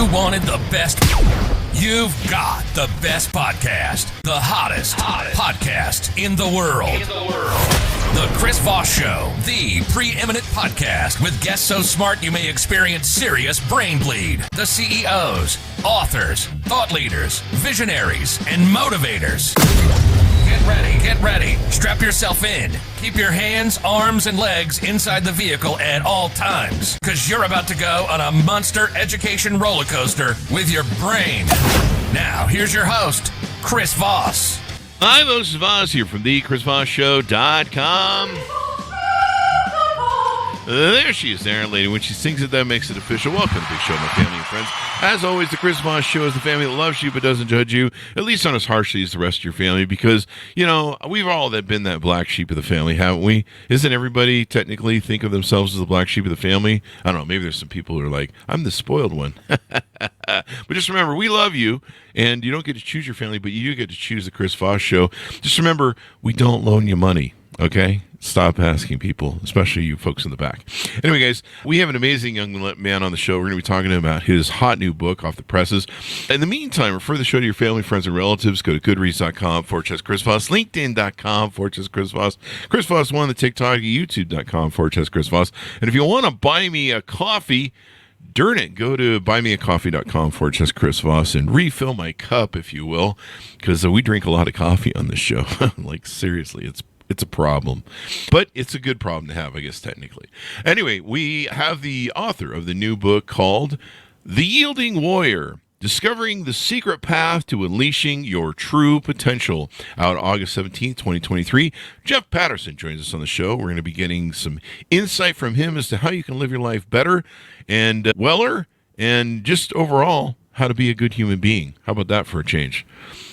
you wanted the best, you've got the best podcast, the hottest podcast in the world. The Chris Voss Show, the preeminent podcast with guests so smart you may experience serious brain bleed. The CEOs, authors, thought leaders, visionaries, and motivators. Get ready. Strap yourself in. Keep your hands, arms, and legs inside the vehicle at all times, because you're about to go on a monster education roller coaster with your brain. Now, here's your host, Chris Voss. Hi, this is Voss here from the ChrisVossShow.com. There she is there, lady. When she sings it, that makes it official. Welcome to the big show, my family and friends. As always, the Chris Voss Show is the family that loves you but doesn't judge you, at least not as harshly as the rest of your family, because, you know, we've all been that black sheep of the family, haven't we? Isn't everybody technically think of themselves as the black sheep of the family? I don't know. Maybe there's some people who are like, I'm the spoiled one. But just remember, we love you, and you don't get to choose your family, but you do get to choose the Chris Voss Show. Just remember, we don't loan you money, okay? Stop asking people, especially you folks in the back. Anyway, guys, we have an amazing young man on the show. We're going to be talking about his hot new book off the presses. In the meantime, refer the show to your family, friends, and relatives. Go to goodreads.com/Chris Voss, LinkedIn.com/Chris Voss, Chris Voss 1, the TikTok, YouTube.com/Chris Voss. And if you want to buy me a coffee, darn it, go to buymeacoffee.com/Chris Voss and refill my cup, if you will, because we drink a lot of coffee on this show. Like, seriously, it's a problem, but it's a good problem to have, I guess, technically. Anyway, we have the author of the new book called The Yielding Warrior, Discovering the Secret Path to Unleashing Your True Potential, out August 17th, 2023. Jeff Patterson joins us on the show. We're going to be getting some insight from him as to how you can live your life better and weller, and just overall, how to be a good human being. How about that for a change?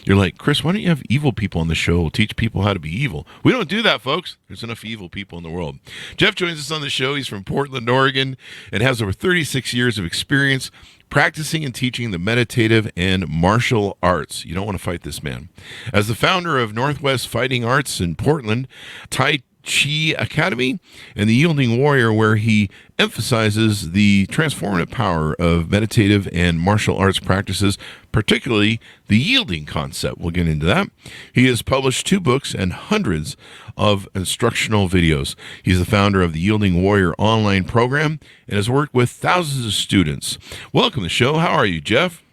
You're like, Chris, why don't you have evil people on the show? Teach people how to be evil. We don't do that, folks. There's enough evil people in the world. Jeff joins us on the show. He's from Portland, Oregon, and has over 36 years of experience practicing and teaching the meditative and martial arts. You don't want to fight this man. As the founder of Northwest Fighting Arts in Portland, Tai Chi Academy, and the Yielding Warrior, where he emphasizes the transformative power of meditative and martial arts practices, particularly the yielding concept. We'll get into that. He has published 2 books and hundreds of instructional videos. He's the founder of the Yielding Warrior online program and has worked with thousands of students. Welcome to the show. How are you, Jeff?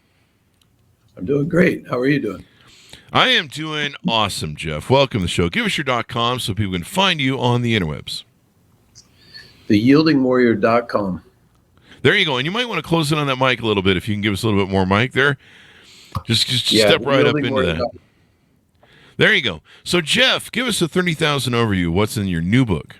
I'm doing great. How are you doing? I am doing awesome, Jeff. Welcome to the show. Give us your .com so people can find you on the interwebs. TheYieldingWarrior.com. There you go. And you might want to close in on that mic a little bit if you can give us a little bit more mic there. Just step right up into that. There you go. So, Jeff, give us a 30,000 overview. What's in your new book?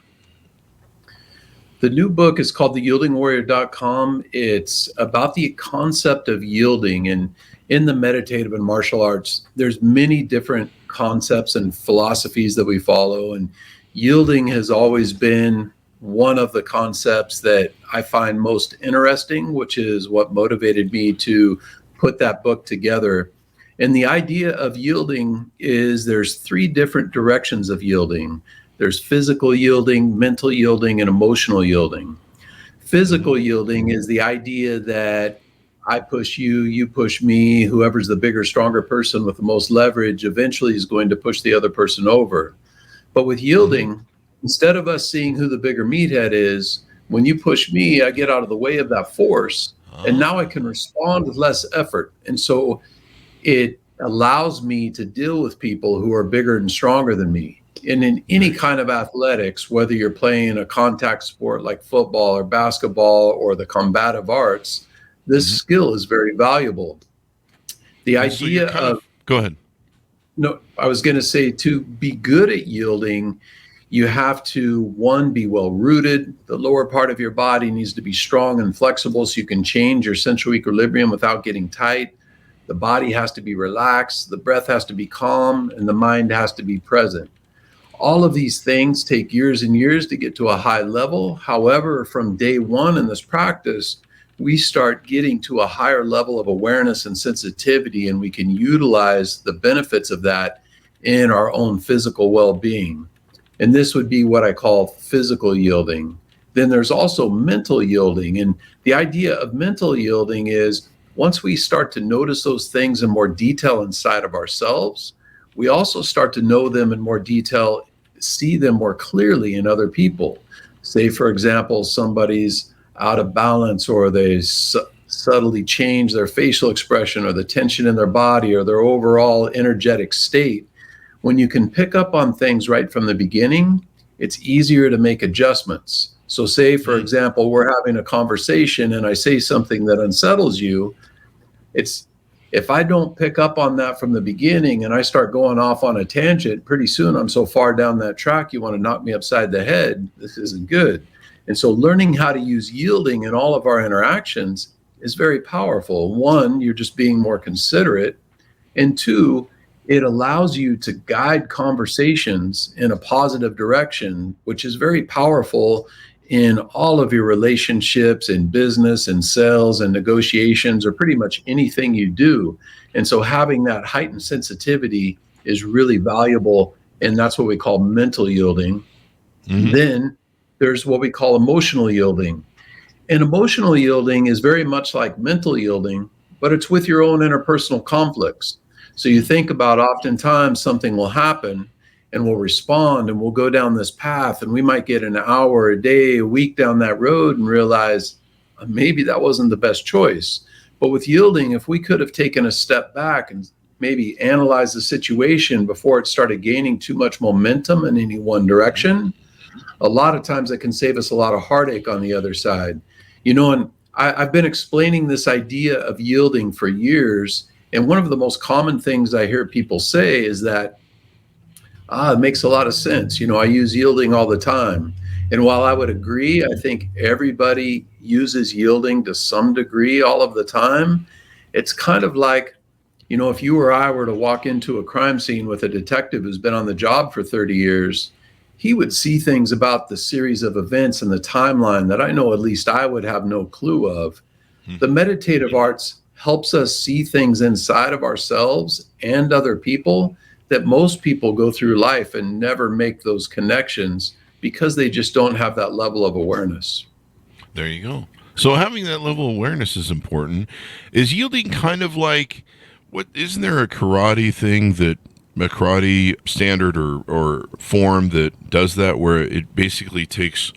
The new book is called TheYieldingWarrior.com. It's about the concept of yielding. And in the meditative and martial arts, there's many different concepts and philosophies that we follow. And yielding has always been one of the concepts that I find most interesting, which is what motivated me to put that book together. And the idea of yielding is there's 3 different directions of yielding. There's physical yielding, mental yielding, and emotional yielding. Physical yielding is the idea that I push you, you push me, whoever's the bigger, stronger person with the most leverage eventually is going to push the other person over. But with yielding, instead of us seeing who the bigger meathead is, when you push me, I get out of the way of that force, and now I can respond with less effort. And so it allows me to deal with people who are bigger and stronger than me. And in any kind of athletics, whether you're playing a contact sport like football or basketball or the combative arts, this skill is very valuable. The idea of go ahead. No, I was going to say, to be good at yielding, you have to, 1, be well rooted. The lower part of your body needs to be strong and flexible so you can change your central equilibrium without getting tight. The body has to be relaxed, the breath has to be calm, and the mind has to be present. All of these things take years and years to get to a high level. However, from day 1 in this practice, we start getting to a higher level of awareness and sensitivity, and we can utilize the benefits of that in our own physical well-being. And this would be what I call physical yielding. Then there's also mental yielding. And the idea of mental yielding is once we start to notice those things in more detail inside of ourselves, we also start to know them in more detail, see them more clearly in other people. Say, for example, somebody's out of balance, or they subtly change their facial expression, or the tension in their body, or their overall energetic state. When you can pick up on things right from the beginning, it's easier to make adjustments. So say, for example, we're having a conversation and I say something that unsettles you. If I don't pick up on that from the beginning and I start going off on a tangent, pretty soon I'm so far down that track, you want to knock me upside the head. This isn't good. And so learning how to use yielding in all of our interactions is very powerful. One, you're just being more considerate. And two, it allows you to guide conversations in a positive direction, which is very powerful in all of your relationships, in business and sales and negotiations, or pretty much anything you do. And so having that heightened sensitivity is really valuable. And that's what we call mental yielding. Then there's what we call emotional yielding. And emotional yielding is very much like mental yielding, but it's with your own interpersonal conflicts. So you think about, oftentimes something will happen and we'll respond and we'll go down this path, and we might get an hour, a day, a week down that road and realize maybe that wasn't the best choice. But with yielding, if we could have taken a step back and maybe analyzed the situation before it started gaining too much momentum in any one direction, a lot of times it can save us a lot of heartache on the other side. And I've been explaining this idea of yielding for years. And one of the most common things I hear people say is that, it makes a lot of sense. I use yielding all the time. And while I would agree, I think everybody uses yielding to some degree all of the time. It's kind of like, if you or I were to walk into a crime scene with a detective who's been on the job for 30 years, he would see things about the series of events and the timeline that I know at least I would have no clue of. The meditative arts helps us see things inside of ourselves and other people that most people go through life and never make those connections because they just don't have that level of awareness. There you go. So having that level of awareness is important. Is yielding kind of like, isn't there a karate thing, that a karate standard or form that does that, where it basically takes,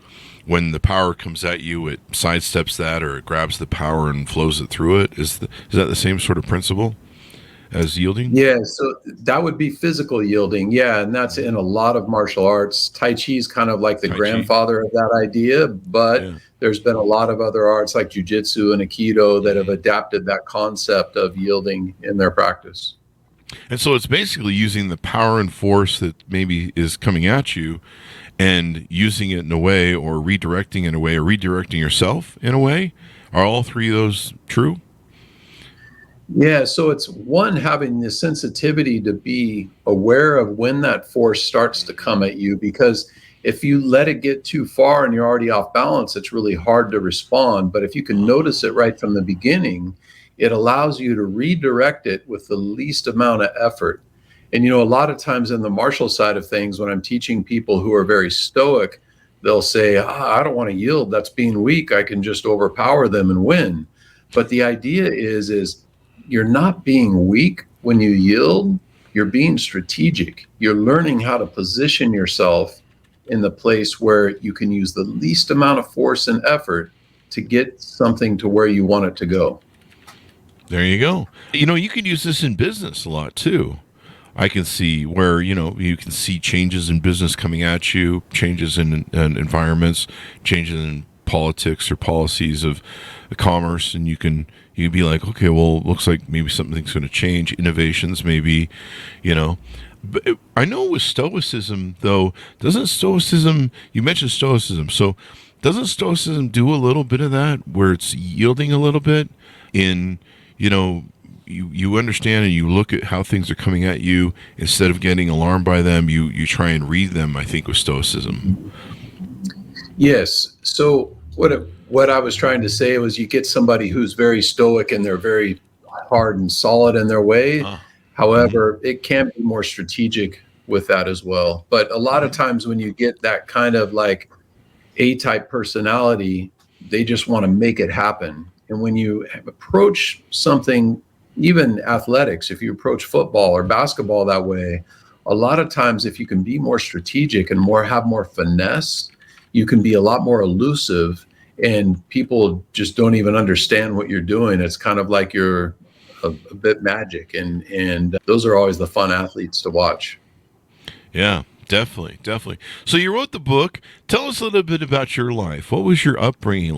when the power comes at you, it sidesteps that, or it grabs the power and flows it through it? Is that the same sort of principle as yielding? Yeah, so that would be physical yielding. Yeah, and that's in a lot of martial arts. Tai Chi is kind of like the grandfather of that idea, but there's been a lot of other arts like Jiu-Jitsu and Aikido that have adapted that concept of yielding in their practice. And so it's basically using the power and force that maybe is coming at you and using it in a way, or redirecting in a way, or redirecting yourself in a way. Are all three of those true? Yeah, so it's one, having the sensitivity to be aware of when that force starts to come at you, because if you let it get too far and you're already off balance, it's really hard to respond. But if you can notice it right from the beginning, it allows you to redirect it with the least amount of effort. And, a lot of times in the martial side of things, when I'm teaching people who are very stoic, they'll say, I don't want to yield. That's being weak. I can just overpower them and win. But the idea is you're not being weak when you yield. You're being strategic. You're learning how to position yourself in the place where you can use the least amount of force and effort to get something to where you want it to go. There you go. You can use this in business a lot too. I can see where, you can see changes in business coming at you, changes in environments, changes in politics or policies of commerce, and you'd be like, okay, well, it looks like maybe something's going to change, innovations maybe, But I know with Stoicism, though, you mentioned Stoicism, so doesn't Stoicism do a little bit of that, where it's yielding a little bit in, you understand and you look at how things are coming at you, instead of getting alarmed by them, you try and read them, I think, with Stoicism. Yes. So what I was trying to say was, you get somebody who's very stoic and they're very hard and solid in their way. However, it can be more strategic with that as well. But a lot of times when you get that kind of like A-type personality, they just want to make it happen. And when you approach something, even athletics, if you approach football or basketball that way, a lot of times if you can be more strategic and have more finesse, you can be a lot more elusive, and people just don't even understand what you're doing. It's kind of like you're a bit magic, and those are always the fun athletes to watch. Yeah, definitely. So you wrote the book. Tell us a little bit about your life. What was your upbringing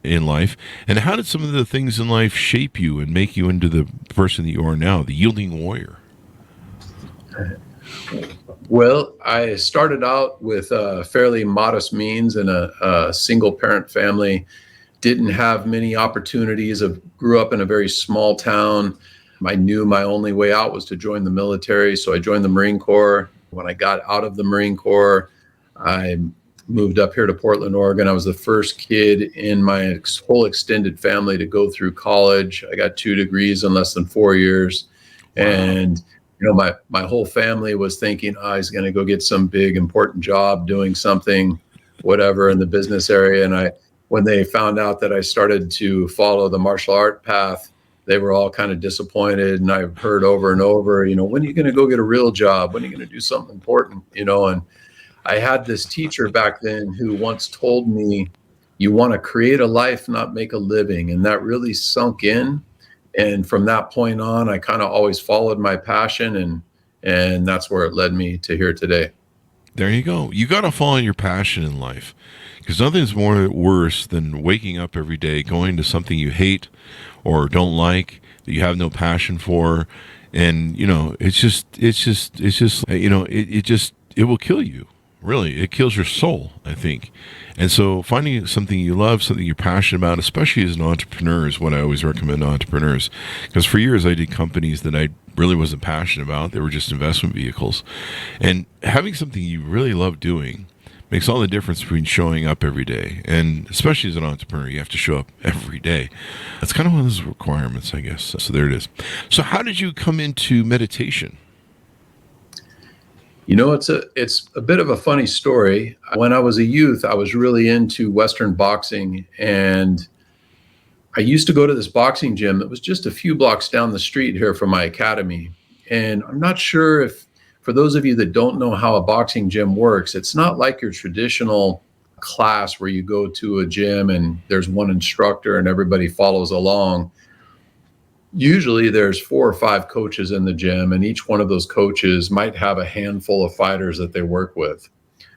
in life, and how did some of the things in life shape you and make you into the person that you are now, the yielding warrior? Well, I started out with fairly modest means in a single parent family. Didn't have many opportunities. Grew up in a very small town. I knew my only way out was to join the military, so I joined the Marine Corps. When I got out of the Marine Corps, I moved up here to Portland, Oregon. I was the first kid in my whole extended family to go through college. I got 2 degrees in less than 4 years. Wow. And my whole family was thinking, he's going to go get some big important job doing something, whatever, in the business area. And when they found out that I started to follow the martial art path, they were all kind of disappointed. And I've heard over and over, when are you going to go get a real job? When are you going to do something important? And I had this teacher back then who once told me, you want to create a life, not make a living. And that really sunk in. And from that point on, I kind of always followed my passion, and that's where it led me to here today. There you go. You got to follow your passion in life, because nothing's worse than waking up every day, going to something you hate or don't like, that you have no passion for. And, it will kill you. Really, it kills your soul, I think. And so finding something you love, something you're passionate about, especially as an entrepreneur, is what I always recommend to entrepreneurs. Because for years I did companies that I really wasn't passionate about. They were just investment vehicles. And having something you really love doing makes all the difference between showing up every day. And especially as an entrepreneur, you have to show up every day. That's kind of one of those requirements, I guess. So there it is. So how did you come into meditation? It's a bit of a funny story. When I was a youth, I was really into Western boxing, and I used to go to this boxing gym that was just a few blocks down the street here from my academy. And I'm not sure if, for those of you that don't know how a boxing gym works, it's not like your traditional class where you go to a gym and there's one instructor and everybody follows along. Usually there's 4 or 5 coaches in the gym, and each one of those coaches might have a handful of fighters that they work with.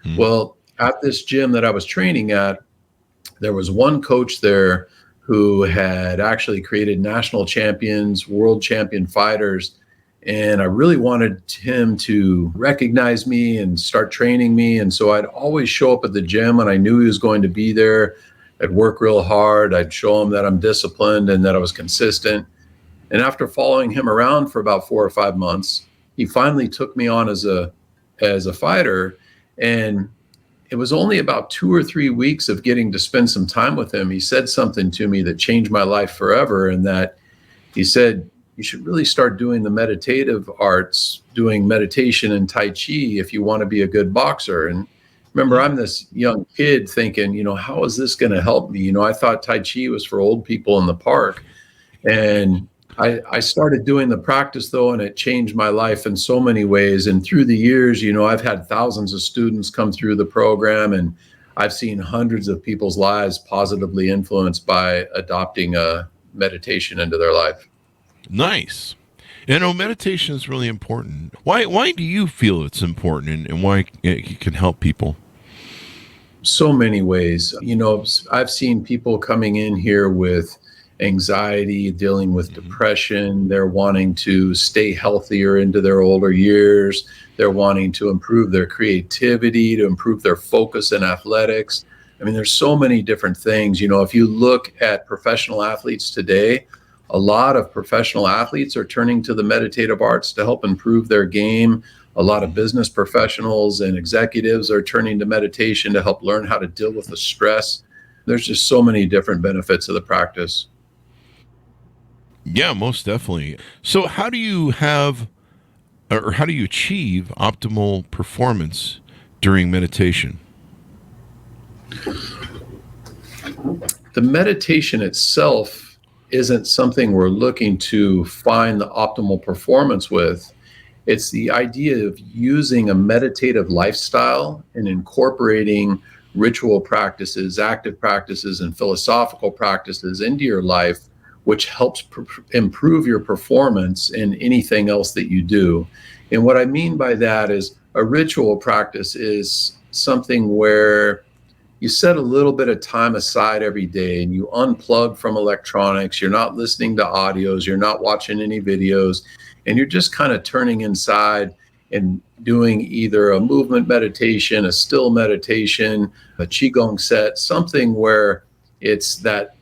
Mm. Well, at this gym that I was training at, there was one coach there who had actually created national champions, world champion fighters. And I really wanted him to recognize me and start training me. And so I'd always show up at the gym, and I knew he was going to be there. I'd work real hard. I'd show him that I'm disciplined and that I was consistent. And after following him around for about 4 or 5 months, he finally took me on as a fighter. And it was only about 2 or 3 weeks of getting to spend some time with him. He said something to me that changed my life forever. And that he said, you should really start doing the meditative arts, doing meditation and Tai Chi if you want to be a good boxer. And remember, I'm this young kid thinking, how is this going to help me? I thought Tai Chi was for old people in the park. And I started doing the practice, though, and it changed my life in so many ways. And through the years, I've had thousands of students come through the program, and I've seen hundreds of people's lives positively influenced by adopting a meditation into their life. Nice. Meditation is really important. Why do you feel it's important, and why it can help people? So many ways. I've seen people coming in here with anxiety, dealing with depression. They're wanting to stay healthier into their older years. They're wanting to improve their creativity, to improve their focus in athletics. I mean, there's so many different things. If you look at professional athletes today, a lot of professional athletes are turning to the meditative arts to help improve their game. A lot of business professionals and executives are turning to meditation to help learn how to deal with the stress. There's just so many different benefits of the practice. Yeah, most definitely. So how do you achieve optimal performance during meditation? The meditation itself isn't something we're looking to find the optimal performance with. It's the idea of using a meditative lifestyle and incorporating ritual practices, active practices, and philosophical practices into your life, which helps improve your performance in anything else that you do. And what I mean by that is a ritual practice is something where you set a little bit of time aside every day and you unplug from electronics. You're not listening to audios, you're not watching any videos, and you're just kind of turning inside and doing either a movement meditation, a still meditation, a qigong set, something where it's that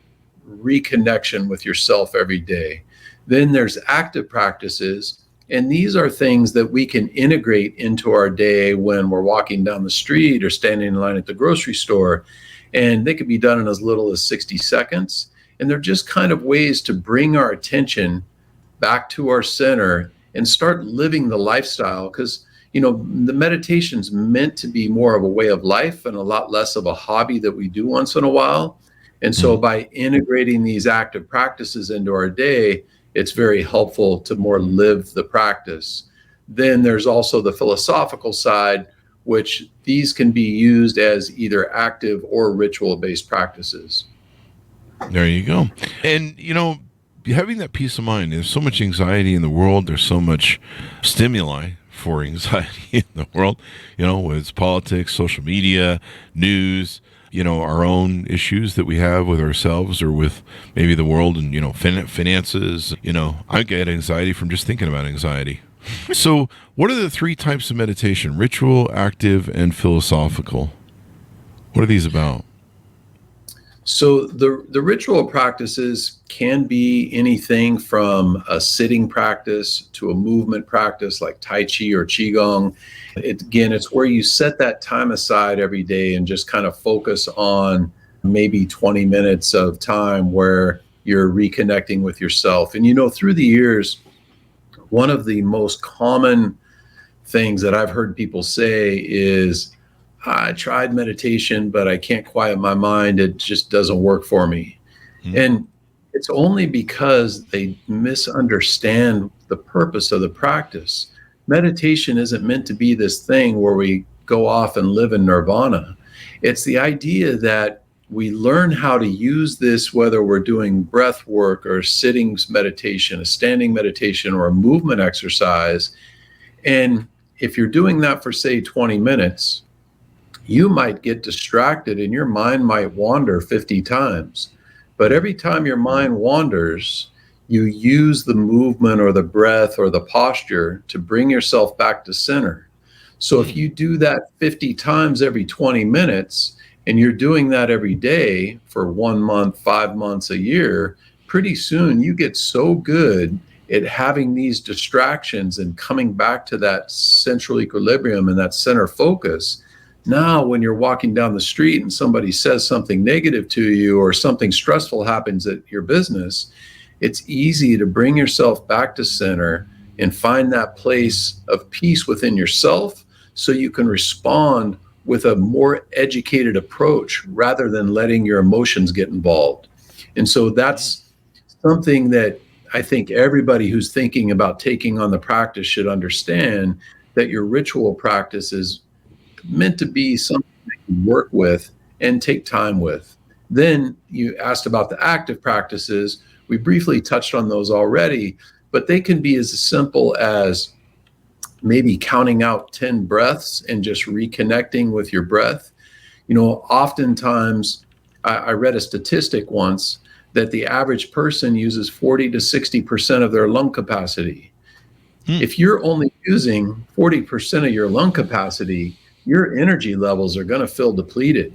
reconnection with yourself every day. Then there's active practices, and these are things that we can integrate into our day when we're walking down the street or standing in line at the grocery store. And they could be done in as little as 60 seconds. And they're just kind of ways to bring our attention back to our center and start living the lifestyle. Because, you know, the meditation's meant to be more of a way of life and a lot less of a hobby that we do once in a while. And so by integrating these active practices into our day, it's very helpful to more live the practice. Then there's also the philosophical side, which these can be used as either active or ritual-based practices. There you go. And, you know, having that peace of mind, there's so much anxiety in the world. There's so much stimuli for anxiety in the world, you know, whether it's politics, social media, news, you know, our own issues that we have with ourselves or with maybe the world and, you know, finances. You know, I get anxiety from just thinking about anxiety. So what are the three types of meditation? Ritual, active, and philosophical. What are these about? So the ritual practices can be anything from a sitting practice to a movement practice like Tai Chi or Qigong. It's where you set that time aside every day and just kind of focus on maybe 20 minutes of time where you're reconnecting with yourself. And, you know, through the years, one of the most common things that I've heard people say is, I tried meditation, but I can't quiet my mind. It just doesn't work for me. Mm-hmm. And it's only because they misunderstand the purpose of the practice. Meditation isn't meant to be this thing where we go off and live in nirvana. It's the idea that we learn how to use this, whether we're doing breath work or sitting meditation, a standing meditation, or a movement exercise. And if you're doing that for, say, 20 minutes, you might get distracted and your mind might wander 50 times. But every time your mind wanders, you use the movement or the breath or the posture to bring yourself back to center. So if you do that 50 times every 20 minutes, and you're doing that every day for 1 month, 5 months, a year, pretty soon you get so good at having these distractions and coming back to that central equilibrium and that center focus. Now, when you're walking down the street and somebody says something negative to you or something stressful happens at your business, it's easy to bring yourself back to center and find that place of peace within yourself so you can respond with a more educated approach rather than letting your emotions get involved. And so that's something that I think everybody who's thinking about taking on the practice should understand, that your ritual practice is meant to be something that you work with and take time with. Then you asked about the active practices. We briefly touched on those already, but they can be as simple as maybe counting out 10 breaths and just reconnecting with your breath. You know, oftentimes I read a statistic once that the average person uses 40 to 60% of their lung capacity. If you're only using 40% of your lung capacity, your energy levels are going to feel depleted.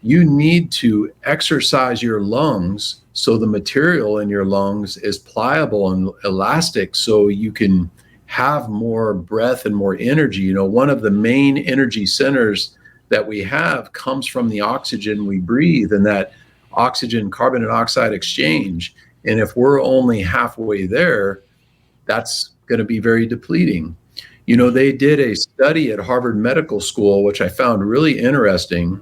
You need to exercise your lungs so the material in your lungs is pliable and elastic so you can have more breath and more energy. You know, one of the main energy centers that we have comes from the oxygen we breathe and that oxygen carbon dioxide exchange. And if we're only halfway there, that's going to be very depleting. You know, they did a study at Harvard Medical School, which I found really interesting,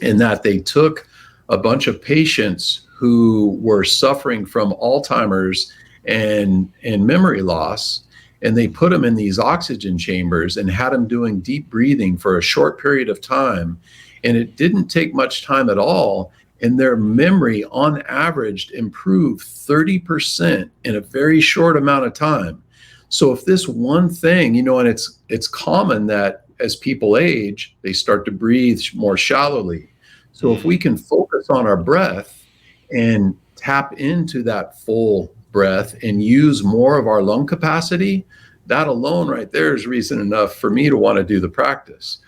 in that they took a bunch of patients who were suffering from Alzheimer's and memory loss, and they put them in these oxygen chambers and had them doing deep breathing for a short period of time. And it didn't take much time at all. And their memory on average improved 30% in a very short amount of time. So if this one thing, and it's common that as people age, they start to breathe more shallowly. So if we can focus on our breath and tap into that full breath and use more of our lung capacity, that alone right there is reason enough for me to want to do the practice.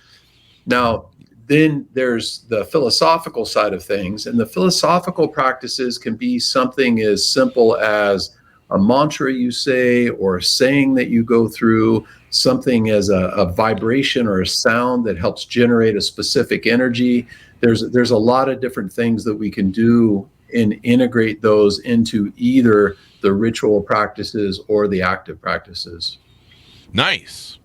Now, then there's the philosophical side of things, and the philosophical practices can be something as simple as a mantra you say, or a saying that you go through, something as a vibration or a sound that helps generate a specific energy. There's a lot of different things that we can do and integrate those into either the ritual practices or the active practices. Nice.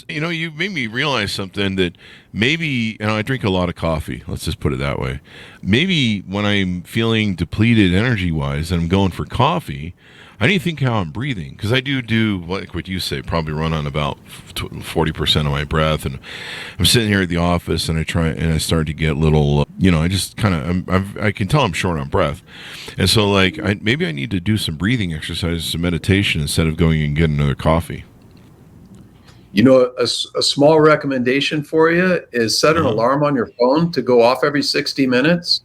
You made me realize something, that maybe, I drink a lot of coffee, let's just put it that way. Maybe when I'm feeling depleted energy-wise and I'm going for coffee, I need to think how I'm breathing, because I do like what you say, probably run on about 40% of my breath, and I'm sitting here at the office and I start to get little, I just kind of, I can tell I'm short on breath, and so maybe I need to do some breathing exercises, some meditation, instead of going and getting another coffee. A small recommendation for you is set an alarm on your phone to go off every 60 minutes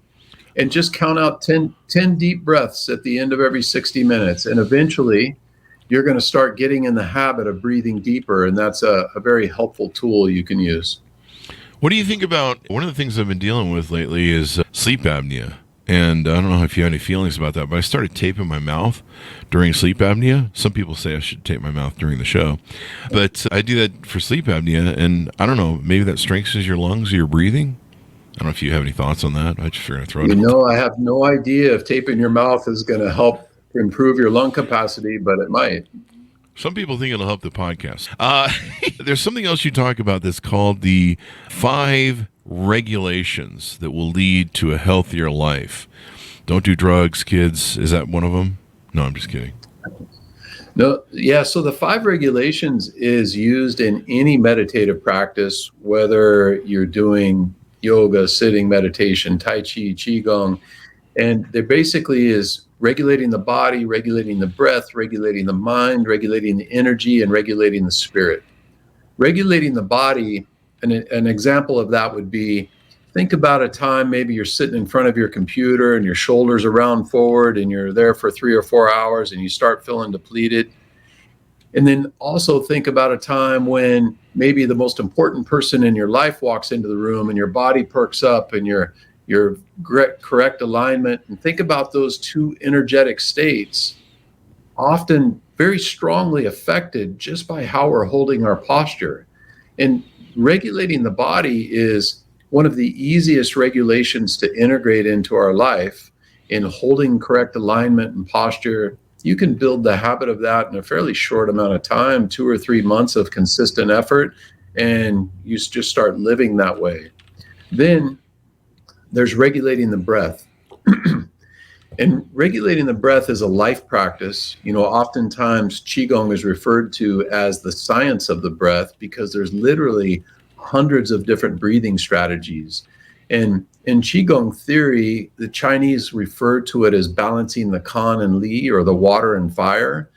and just count out 10 deep breaths at the end of every 60 minutes. And eventually you're going to start getting in the habit of breathing deeper. And that's a very helpful tool you can use. What do you think about, one of the things I've been dealing with lately is sleep apnea. And I don't know if you have any feelings about that, but I started taping my mouth during sleep apnea. Some people say I should tape my mouth during the show, but I do that for sleep apnea. And I don't know, maybe that strengthens your lungs or your breathing. I don't know if you have any thoughts on that. I just figured I'd throw it out. I have no idea if taping your mouth is going to help improve your lung capacity, but it might. Some people think it'll help the podcast. There's something else you talk about that's called the 5 regulations that will lead to a healthier life. Don't do drugs, kids. Is that one of them? No, I'm just kidding. No, yeah. So the 5 regulations is used in any meditative practice, whether you're doing yoga, sitting meditation, tai chi, qigong, and there basically is regulating the body, regulating the breath, regulating the mind, regulating the energy, and regulating the spirit. Regulating the body, an example of that would be, think about a time maybe you're sitting in front of your computer and your shoulders are round forward and you're there for 3 or 4 hours and you start feeling depleted. And then also think about a time when maybe the most important person in your life walks into the room and your body perks up and your correct alignment. And think about those 2 energetic states, often very strongly affected just by how we're holding our posture. And regulating the body is one of the easiest regulations to integrate into our life. In holding correct alignment and posture, you can build the habit of that in a fairly short amount of time, 2 or 3 months of consistent effort, and you just start living that way. Then there's regulating the breath. And regulating the breath is a life practice. Oftentimes Qigong is referred to as the science of the breath because there's literally hundreds of different breathing strategies. And in Qigong theory, the Chinese refer to it as balancing the Kan and Li, or the water and fire.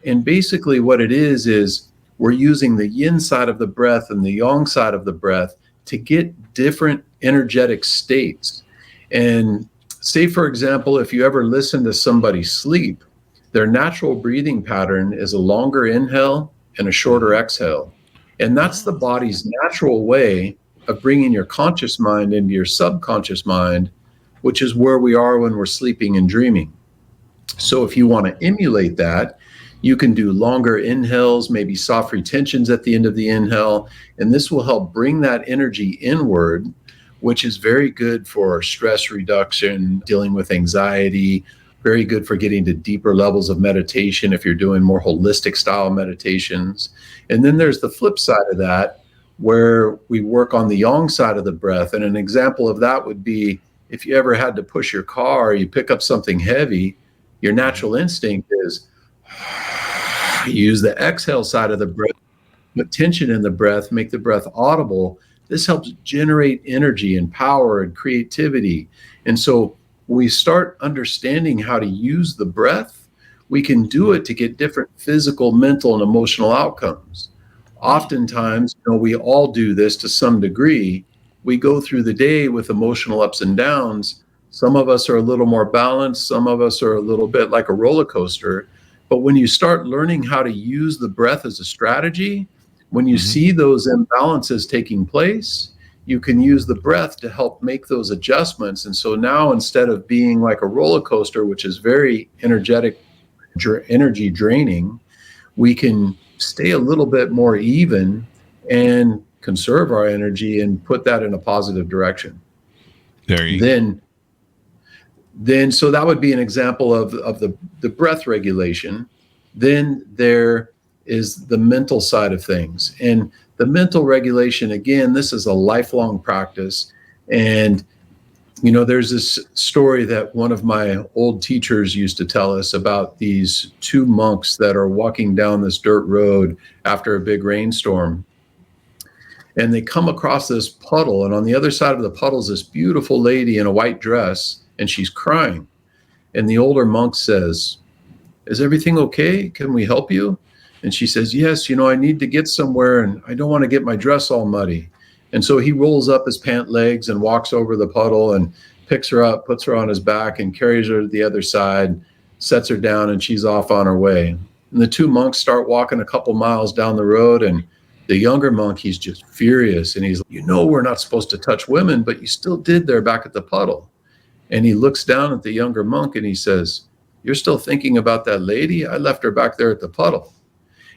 And basically what it is we're using the yin side of the breath and the yang side of the breath to get different energetic states. And say, for example, if you ever listen to somebody sleep, their natural breathing pattern is a longer inhale and a shorter exhale. And that's the body's natural way of bringing your conscious mind into your subconscious mind, which is where we are when we're sleeping and dreaming. So if you want to emulate that, you can do longer inhales, maybe soft retentions at the end of the inhale, and this will help bring that energy inward, which is very good for stress reduction, dealing with anxiety, very good for getting to deeper levels of meditation if you're doing more holistic style meditations. And then there's the flip side of that, where we work on the yang side of the breath. And an example of that would be if you ever had to push your car, or you pick up something heavy, your natural instinct is you use the exhale side of the breath, put tension in the breath, make the breath audible. This helps generate energy and power and creativity. And so when we start understanding how to use the breath, we can do it to get different physical, mental, and emotional outcomes. Oftentimes, we all do this to some degree. We go through the day with emotional ups and downs. Some of us are a little more balanced. Some of us are a little bit like a roller coaster. But when you start learning how to use the breath as a strategy, when you see those imbalances taking place, you can use the breath to help make those adjustments. And so now, instead of being like a roller coaster, which is very energy draining, we can stay a little bit more even and conserve our energy and put that in a positive direction. There you go. Then so that would be an example of the breath regulation. Then there is the mental side of things. And the mental regulation, again, this is a lifelong practice. And, there's this story that one of my old teachers used to tell us about these two monks that are walking down this dirt road after a big rainstorm. And they come across this puddle, and on the other side of the puddle is this beautiful lady in a white dress, and she's crying. And the older monk says, "Is everything okay? Can we help you?" And she says, "Yes, I need to get somewhere, and I don't want to get my dress all muddy." And so he rolls up his pant legs and walks over the puddle and picks her up, puts her on his back, and carries her to the other side, sets her down, and she's off on her way. And the two monks start walking a couple miles down the road, and the younger monk, he's just furious. And he's like, "We're not supposed to touch women, but you still did there back at the puddle." And he looks down at the younger monk and he says, "You're still thinking about that lady? I left her back there at the puddle."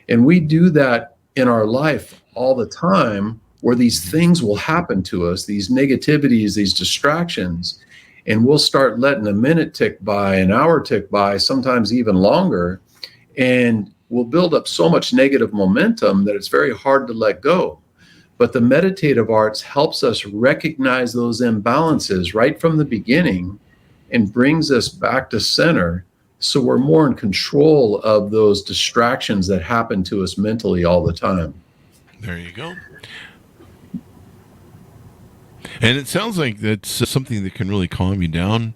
And we do that in our life all the time, where these things will happen to us, these negativities, these distractions, and we'll start letting a minute tick by, an hour tick by, sometimes even longer, and we'll build up so much negative momentum that it's very hard to let go. But the meditative arts helps us recognize those imbalances right from the beginning and brings us back to center, so we're more in control of those distractions that happen to us mentally all the time. There you go. And it sounds like that's something that can really calm you down,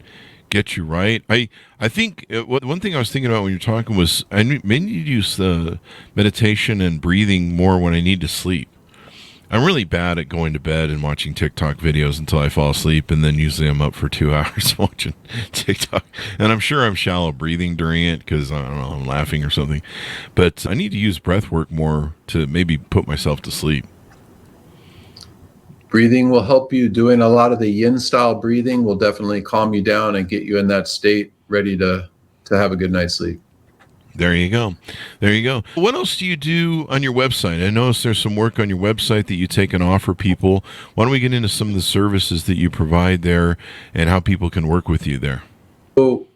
get you right. I think one thing I was thinking about when you're talking was I may need to use the meditation and breathing more when I need to sleep. I'm really bad at going to bed and watching TikTok videos until I fall asleep, and then usually I'm up for 2 hours watching TikTok. And I'm sure I'm shallow breathing during it because, I don't know, I'm laughing or something. But I need to use breath work more to maybe put myself to sleep. Breathing will help you. Doing a lot of the yin style breathing will definitely calm you down and get you in that state ready to have a good night's sleep. There you go. There you go. What else do you do on your website? I noticed there's some work on your website that you take and offer people. Why don't we get into some of the services that you provide there and how people can work with you there? So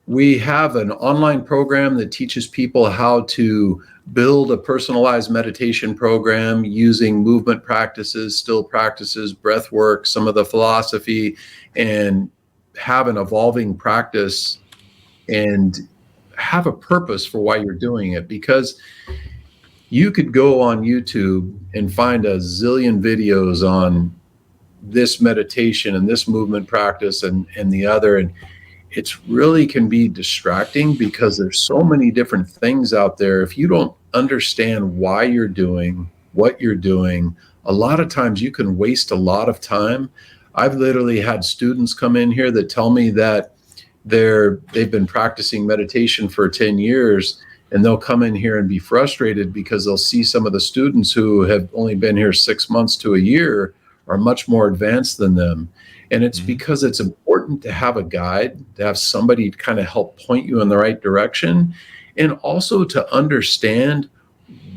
we have an online program that teaches people how to build a personalized meditation program using movement practices, still practices, breath work, some of the philosophy, and have an evolving practice and have a purpose for why you're doing it. Because you could go on YouTube and find a zillion videos on this meditation and this movement practice and the other, and it's really can be distracting because there's so many different things out there. If you don't understand why you're doing what you're doing, a lot of times you can waste a lot of time. I've literally had students come in here that tell me that they've been practicing meditation for 10 years, and they'll come in here and be frustrated because they'll see some of the students who have only been here 6 months to a year are much more advanced than them. And it's because it's important to have a guide, to have somebody kind of help point you in the right direction, and also to understand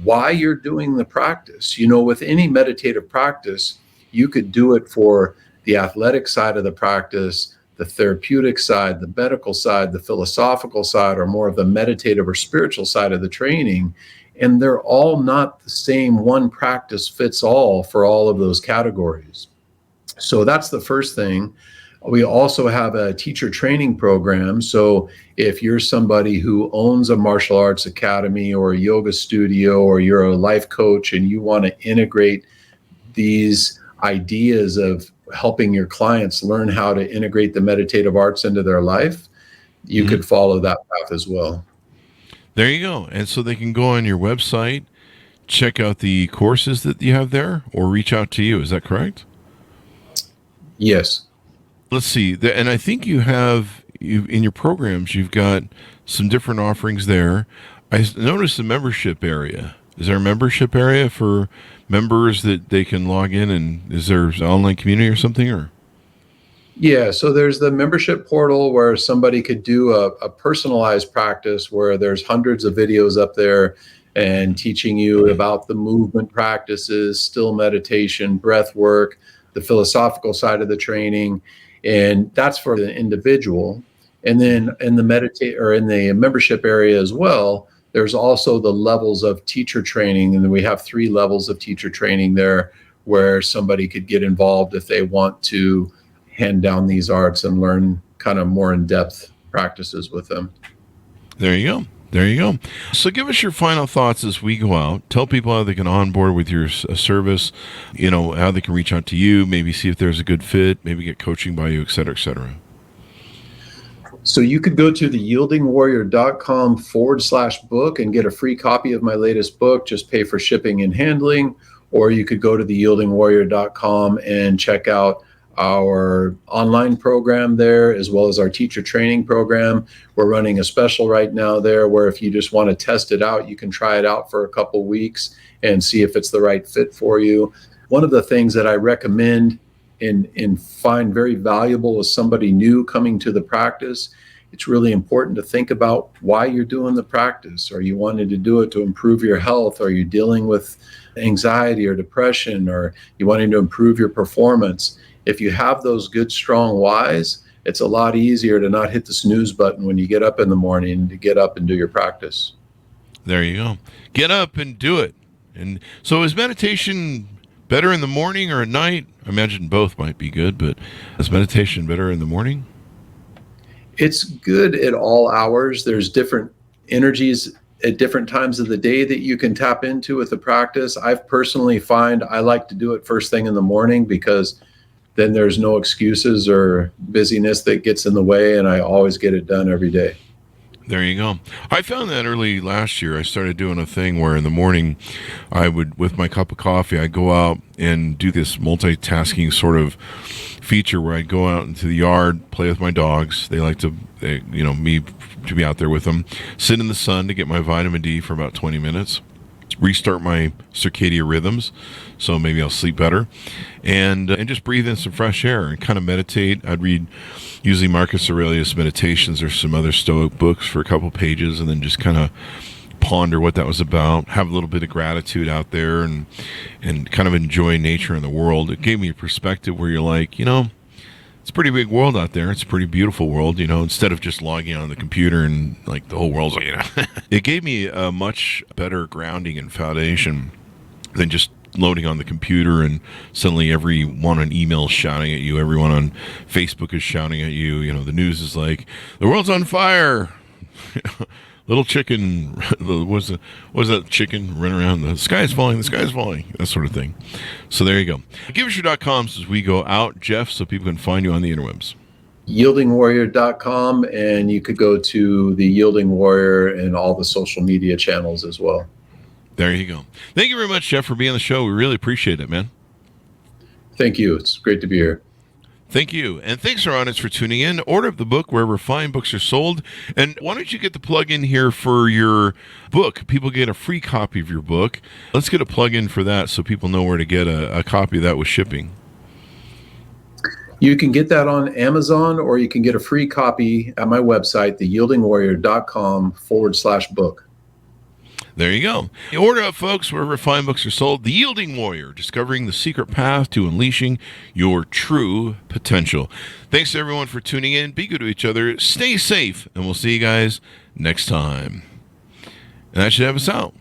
why you're doing the practice. With any meditative practice, you could do it for the athletic side of the practice, the therapeutic side, the medical side, the philosophical side, or more of the meditative or spiritual side of the training. And they're all not the same. One practice fits all for all of those categories. So that's the first thing. We also have a teacher training program. So if you're somebody who owns a martial arts academy or a yoga studio, or you're a life coach and you want to integrate these ideas of helping your clients learn how to integrate the meditative arts into their life, you could follow that path as well. There you go. And so they can go on your website, check out the courses that you have there, or reach out to you. Is that correct? Yes. Let's see. And I think you in your programs, you've got some different offerings there. I noticed the membership area. Is there a membership area for members that they can log in, and is there an online community or something? Or yeah, so there's the membership portal where somebody could do a personalized practice where there's hundreds of videos up there and teaching you about the movement practices, still meditation, breath work, the philosophical side of the training, and that's for the individual. And then in the membership area as well, there's also the levels of teacher training, and we have 3 levels of teacher training there where somebody could get involved if they want to hand down these arts and learn kind of more in-depth practices with them. There you go. There you go. So give us your final thoughts as we go out. Tell people how they can onboard with your service, how they can reach out to you, maybe see if there's a good fit, maybe get coaching by you, et cetera, et cetera. So you could go to theyieldingwarrior.com/book and get a free copy of my latest book. Just pay for shipping and handling. Or you could go to theyieldingwarrior.com and check out our online program there, as well as our teacher training program. We're running a special right now there where if you just want to test it out, you can try it out for a couple weeks and see if it's the right fit for you. One of the things that I recommend and find very valuable as somebody new coming to the practice, it's really important to think about why you're doing the practice. Are you wanting to do it to improve your health? Are you dealing with anxiety or depression? Or you wanting to improve your performance? If you have those good, strong whys, it's a lot easier to not hit the snooze button when you get up in the morning, to get up and do your practice. There you go. Get up and do it. And so is meditation better in the morning or at night? I imagine both might be good, but is meditation better in the morning? It's good at all hours. There's different energies at different times of the day that you can tap into with the practice. I've personally find I like to do it first thing in the morning because then there's no excuses or busyness that gets in the way, and I always get it done every day. There you go. I found that early last year. I started doing a thing where in the morning I would, with my cup of coffee, I'd go out and do this multitasking sort of feature where I'd go out into the yard, play with my dogs. They like to, me to be out there with them, sit in the sun to get my vitamin D for about 20 minutes, restart my circadian rhythms, so maybe I'll sleep better, and just breathe in some fresh air and kind of meditate. I'd read usually Marcus Aurelius Meditations or some other Stoic books for a couple pages, and then just kind of ponder what that was about, have a little bit of gratitude out there, and kind of enjoy nature and the world. It gave me a perspective where you're like, it's a pretty big world out there. It's a pretty beautiful world, instead of just logging on the computer and like the whole world's, It gave me a much better grounding and foundation than just loading on the computer and suddenly everyone on email is shouting at you. Everyone on Facebook is shouting at you. The news is like, the world's on fire. Little chicken, was that chicken running around? The sky's falling, that sort of thing. So there you go. Give us your .coms as we go out, Jeff, so people can find you on the interwebs. Yieldingwarrior.com, and you could go to the Yielding Warrior and all the social media channels as well. There you go. Thank you very much, Jeff, for being on the show. We really appreciate it, man. Thank you. It's great to be here. Thank you. And thanks, our audience, for tuning in. Order up the book wherever fine books are sold. And why don't you get the plug in here for your book? People get a free copy of your book. Let's get a plug in for that so people know where to get a copy of that with shipping. You can get that on Amazon, or you can get a free copy at my website, theyieldingwarrior.com/book. There you go. Order up, folks, wherever fine books are sold. The Yielding Warrior, discovering the secret path to unleashing your true potential. Thanks to everyone for tuning in. Be good to each other. Stay safe, and we'll see you guys next time. And that should have us out.